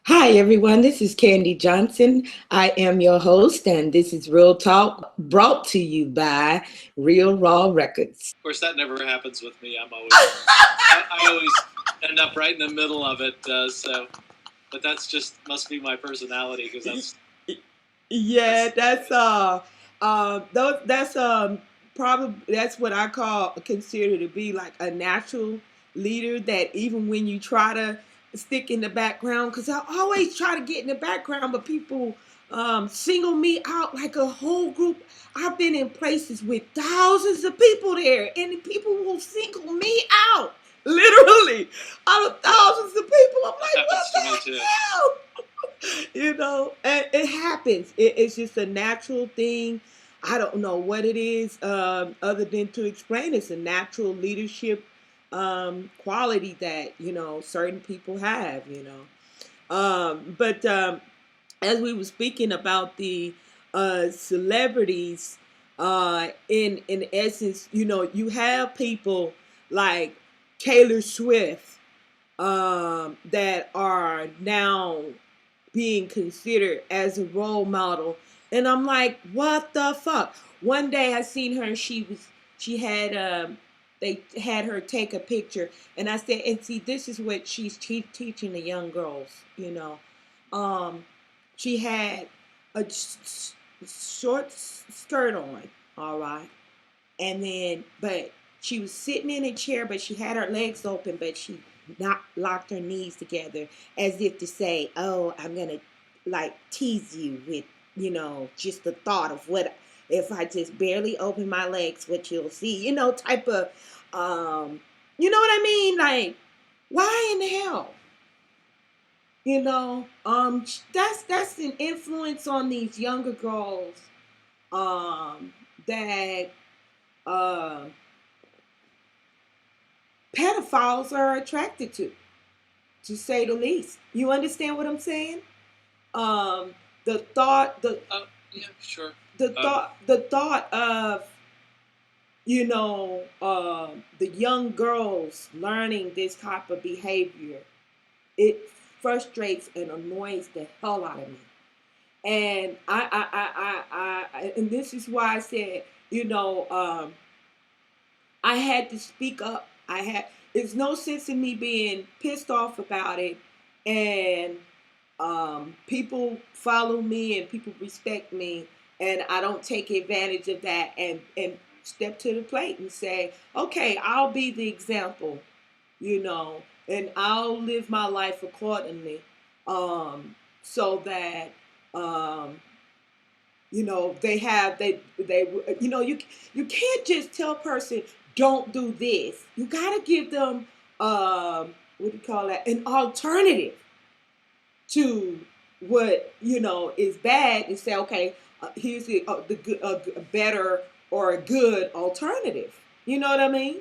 Hi, everyone. This is Candy Johnson. I am your host, and this is Real Talk brought to you by Real Raw Records. Of course, that never happens with me. I always end up right in the middle of it. But that's just must be my personality because Yeah, that's that's probably that's what I call consider to be like a natural leader. That even when you try to stick in the background, because I always try to get in the background, but people single me out like a whole group. I've been in places with thousands of people there, and the people will single me out. Literally, out of thousands of people, I'm that like, what happens to me the too. hell? And it happens. It's just a natural thing. I don't know what it is, other than to explain. It's a natural leadership quality that certain people have. But as we were speaking about the celebrities, in essence, you have people like Taylor Swift that are now being considered as a role model. And I'm like, what the fuck? One day I seen her and she had they had her take a picture, and I said, and see, this is what she's teaching the young girls. Um she had a short skirt on, all right, and then but she was sitting in a chair, but she had her legs open, but she not locked her knees together as if to say, "Oh, I'm gonna like tease you with just the thought of what if I just barely open my legs, what you'll see." Type of you know what I mean? Like, why in the hell? That's an influence on these younger girls that uh pedophiles are attracted to say the least. You understand what I'm saying? Um, the thought, the Yeah, sure. the Um, thought, the thought of the young girls learning this type of behavior. It frustrates and annoys the hell out of me. And and this is why I said, I had to speak up. There's no sense in me being pissed off about it, and people follow me and people respect me, and I don't take advantage of that and step to the plate and say, okay, I'll be the example, and I'll live my life accordingly, so that um, you can't just tell a person don't do this. You gotta give them what do you call that, an alternative to what is bad, and say, okay, here's the good, a better or a good alternative. You know what I mean?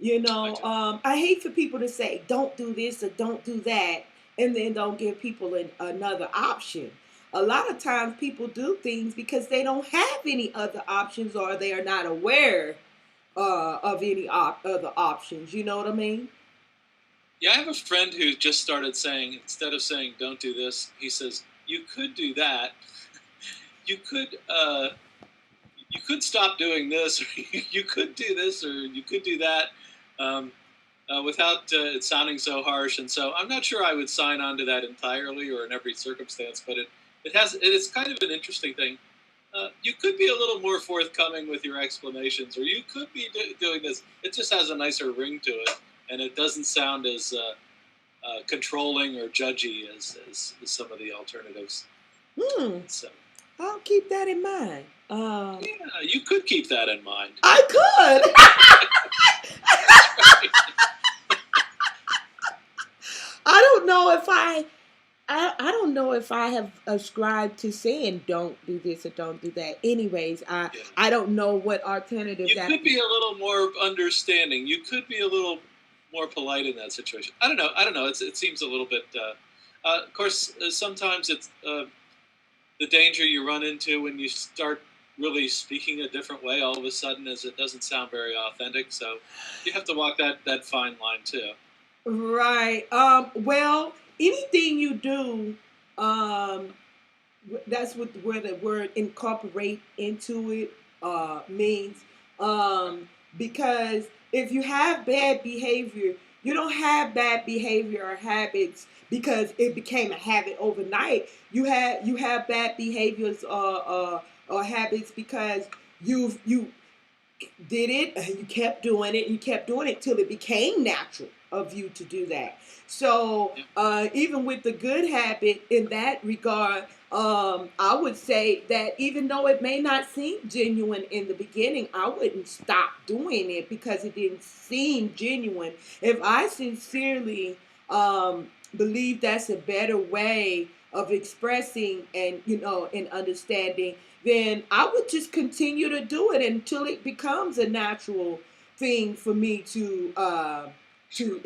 I do. I hate for people to say don't do this or don't do that, and then don't give people another option. A lot of times people do things because they don't have any other options, or they are not aware of any other options. You know what I mean? Yeah, I have a friend who just started saying instead of saying "don't do this," he says you could do that. You could you could stop doing this, or you could do this, or you could do that. Um, without it sounding so harsh. And so I'm not sure I would sign on to that entirely or in every circumstance, but it's kind of an interesting thing. You could be a little more forthcoming with your explanations, or you could be doing this. It just has a nicer ring to it, and it doesn't sound as controlling or judgy as some of the alternatives. Hmm. So I'll keep that in mind. yeah, you could keep that in mind. I could. That's right. I don't know if I don't know if I have ascribed to saying don't do this or don't do that. Anyways, I Yeah. I don't know what alternative You that. could be a little more understanding. You could be a little more polite in that situation. I don't know. I don't know. It seems a little bit. Of course, sometimes it's the danger you run into when you start really speaking a different way. All of a sudden, is it doesn't sound very authentic. So you have to walk that fine line too. Right. Well, anything you do, um, that's what where the word incorporate into it means. Because if you have bad behavior, you don't have bad behavior or habits because it became a habit overnight. You have bad behaviors or habits because you did it and you kept doing it and you kept doing it till it became natural of you to do that. So even with the good habit in that regard, I would say that even though it may not seem genuine in the beginning, I wouldn't stop doing it because it didn't seem genuine. If I sincerely believe that's a better way of expressing and and understanding, then I would just continue to do it until it becomes a natural thing for me to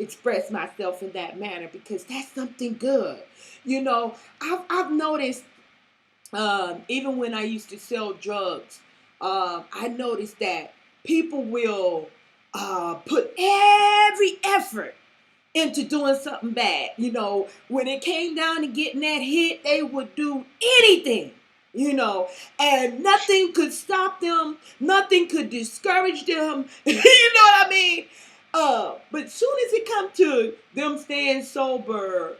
express myself in that manner because that's something good. I've noticed even when I used to sell drugs, I noticed that people will put every effort into doing something bad. When it came down to getting that hit, they would do anything, and nothing could stop them, nothing could discourage them. You know what I mean? But soon as it come to them staying sober,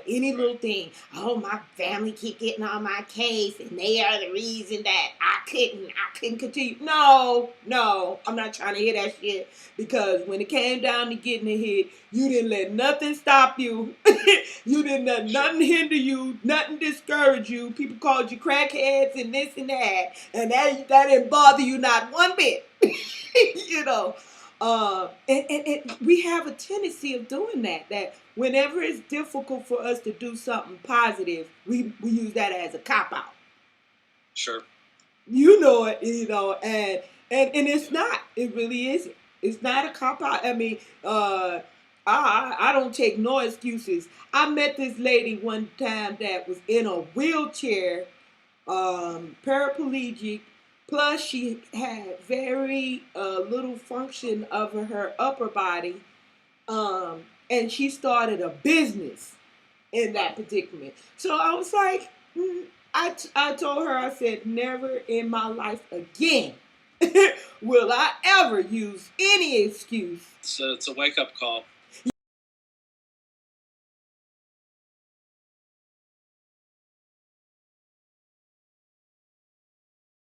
any little thing, oh, my family keep getting on my case, and they are the reason that I couldn't continue. No, I'm not trying to hear that shit because when it came down to getting a hit, you didn't let nothing stop you. You didn't let nothing hinder you, nothing discourage you. People called you crackheads and this and that didn't bother you not one bit. you know. And we have a tendency of doing that whenever it's difficult for us to do something positive, we use that as a cop out. Sure. And it's not. It really isn't. It's not a cop out. I mean, I don't take no excuses. I met this lady one time that was in a wheelchair, paraplegic. Plus, she had very little function of her upper body, and she started a business in that predicament. So I was like, I told her, I said, never in my life again will I ever use any excuse. So it's a wake up call.